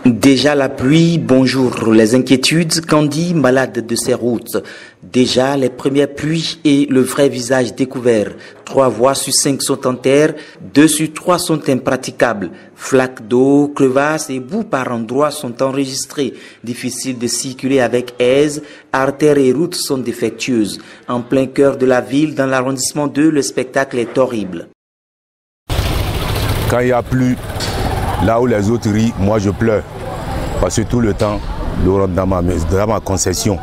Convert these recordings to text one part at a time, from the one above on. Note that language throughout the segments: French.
Déjà la pluie, bonjour les inquiétudes, Candy malade de ses routes. Déjà les premières pluies et le vrai visage découvert. 3 voies sur 5 sont en terre, 2 sur 3 sont impraticables. Flaques d'eau, crevasses et boues par endroits sont enregistrés. Difficile de circuler avec aise, artères et routes sont défectueuses. En plein cœur de la ville, dans l'arrondissement 2, le spectacle est horrible. Quand il n'y a plus, là où les autres rient, moi je pleure. Parce que tout le temps, l'eau rentre dans ma concession.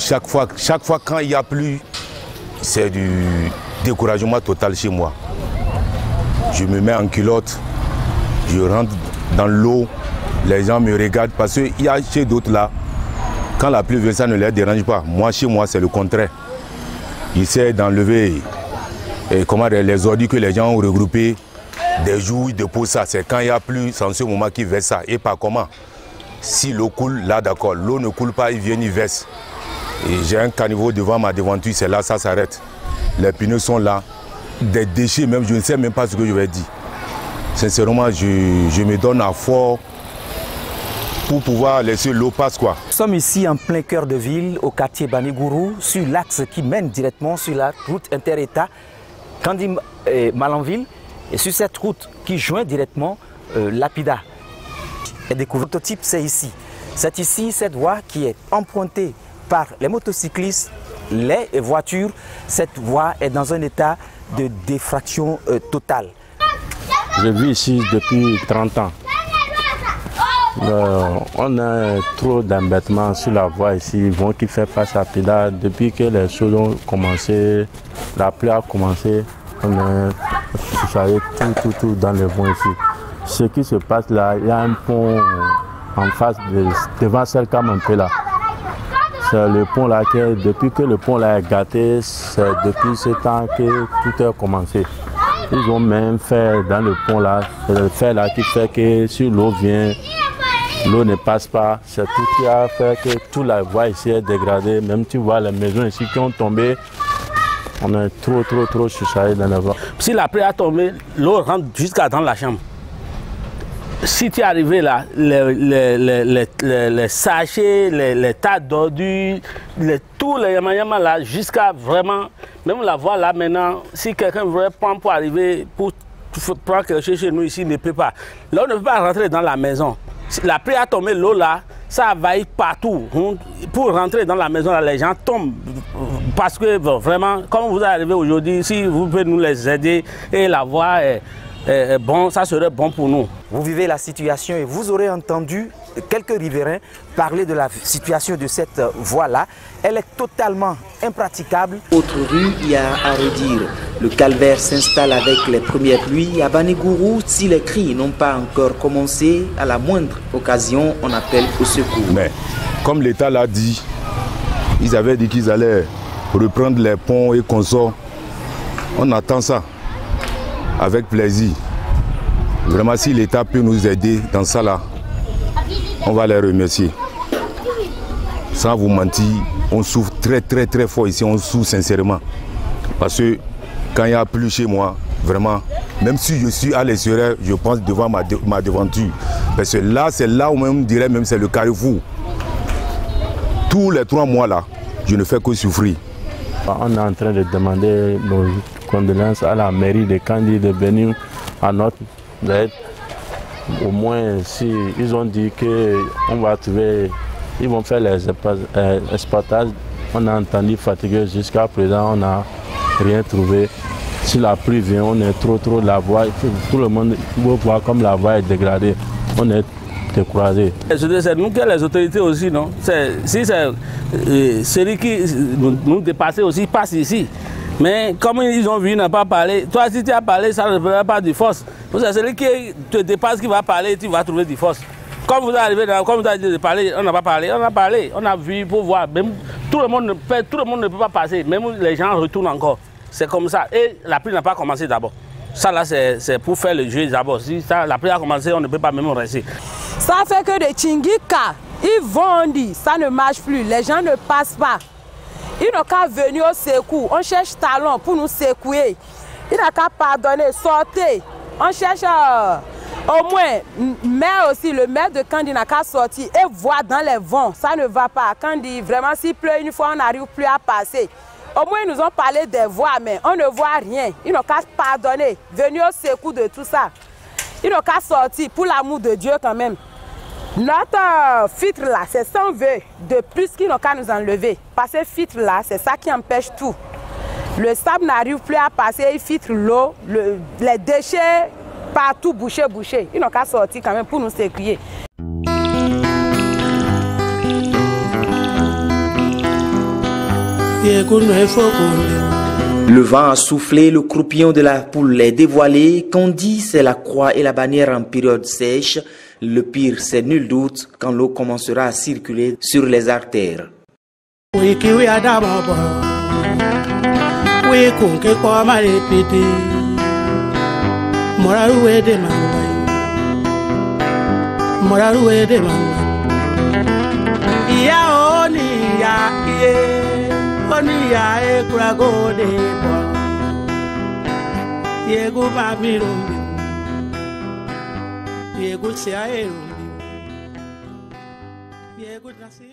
Chaque fois quand il n'y a plus, c'est du découragement total chez moi. Je me mets en culotte, je rentre dans l'eau, les gens me regardent parce qu'il y a chez d'autres là, quand la pluie vient, ça ne les dérange pas. Moi, chez moi, c'est le contraire. Ils essaient d'enlever les ordures que les gens ont regroupées. Des jours, ils déposent ça. C'est quand il n'y a plus, c'est en ce moment qu'ils versent ça. Et pas comment. Si l'eau coule, là d'accord. L'eau ne coule pas, ils viennent, ils versent. Et j'ai un caniveau devant ma devanture, c'est là, ça s'arrête. Les pneus sont là. Des déchets, même, je ne sais même pas ce que je vais dire. Sincèrement, je me donne à fort pour pouvoir laisser l'eau passer, quoi. Nous sommes ici en plein cœur de ville, au quartier Banégourou, sur l'axe qui mène directement sur la route inter-État Candy-Malanville. Et sur cette route qui joint directement Lapida. Et le prototype, c'est ici. C'est ici cette voie qui est empruntée par les motocyclistes, les voitures. Cette voie est dans un état de défraction totale. Je vis ici depuis 30 ans. On a trop d'embêtements sur la voie ici, vont qui fait face à Lapida. Depuis que les choses ont commencé, la pluie a commencé, on a tout dans les vents ici. Ce qui se passe là, il y a un pont en face, devant Selcam un peu là. C'est le pont là, depuis que le pont là est gâté, c'est depuis ce temps que tout a commencé. Ils ont même fait dans le pont là, c'est le fer là qui fait que si l'eau vient, l'eau ne passe pas. C'est tout qui a fait que toute la voie ici est dégradée. Même tu vois les maisons ici qui ont tombé. On est trop chuchoté dans la voie. Si la pluie a tombé, l'eau rentre jusqu'à dans la chambre. Si tu es arrivé là, les sachets, les tas d'ordures, tous les yamayama là, jusqu'à vraiment, même la voie là maintenant, si quelqu'un veut prendre pour arriver, pour prendre quelque chose chez nous ici, il ne peut pas. Là, on ne peut pas rentrer dans la maison. Si la pluie a tombé, l'eau là, ça va être partout. Pour rentrer dans la maison, là, les gens tombent. Parce que vraiment, comme vous arrivez aujourd'hui, si vous pouvez nous les aider et la voie est bon, ça serait bon pour nous. Vous vivez la situation et vous aurez entendu quelques riverains parler de la situation de cette voie-là. Elle est totalement impraticable. Autre rue, il y a à redire. Le calvaire s'installe avec les premières pluies. À Banégourou, si les cris n'ont pas encore commencé, à la moindre occasion, on appelle au secours. Mais comme l'État l'a dit, ils avaient dit qu'ils allaient reprendre les ponts et consorts. On attend ça avec plaisir. Vraiment, si l'État peut nous aider dans ça là, on va les remercier. Sans vous mentir, on souffre très fort ici, on souffre sincèrement. Parce que quand il n'y a plus chez moi, vraiment, même si je suis à l'extérieur, je pense devant ma devanture. Parce que là, c'est là où on dirait même c'est le carrefour. Tous les 3 mois là, je ne fais que souffrir. On est en train de demander nos condoléances à la mairie de Candy de venir à notre aide. Au moins, si ils ont dit qu'on va trouver, ils vont faire les exportages. On a entendu fatigué jusqu'à présent, on n'a rien trouvé. Si la pluie vient, on est trop la voie. Tout le monde veut voir comme la voie est dégradée. On est découragé. C'est nous que les autorités aussi, non? Si c'est celui qui nous dépasse aussi passe ici. Mais comme ils ont vu, ils n'ont pas parlé. Toi, si tu as parlé, ça ne fera pas de force. C'est celui qui te dépasse qui va parler, tu vas trouver de force. Comme vous arrivez, comme vous avez dit de parler, on n'a pas parlé. On a parlé, on a vu pour voir. Même, tout le monde ne peut pas passer. Même les gens retournent encore. C'est comme ça. Et la pluie n'a pas commencé d'abord. Ça là, c'est pour faire le jeu d'abord. Si la pluie a commencé, on ne peut pas même rester. Ça fait que des Tchingika, ils vont dire, ça ne marche plus. Les gens ne passent pas. Ils n'ont qu'à venir au secours. On cherche talon pour nous secouer. Ils n'ont qu'à pardonner, sortir. On cherche Au moins, maire aussi, le maire de Kandi n'a qu'à sortir et voir dans les vents. Ça ne va pas. Kandi, vraiment, s'il pleut une fois, on n'arrive plus à passer. Au moins, ils nous ont parlé des voies, mais on ne voit rien. Ils n'ont qu'à pardonner, venir au secours de tout ça. Ils n'ont qu'à sortir, pour l'amour de Dieu quand même. Notre filtre là, c'est 100 vœux de plus qu'ils n'ont qu'à nous enlever. Parce que filtre là, c'est ça qui empêche tout. Le sable n'arrive plus à passer, il filtre l'eau, les déchets partout bouché. Ils n'ont qu'à sortir quand même pour nous sécuriser. Le vent a soufflé, le croupillon de la poule est dévoilé. Kandi, c'est la croix et la bannière en période sèche. Le pire, c'est nul doute quand l'eau commencera à circuler sur les artères. Oniya e kuragode bo yego bamirumbi yego sia e rumbi yego nasi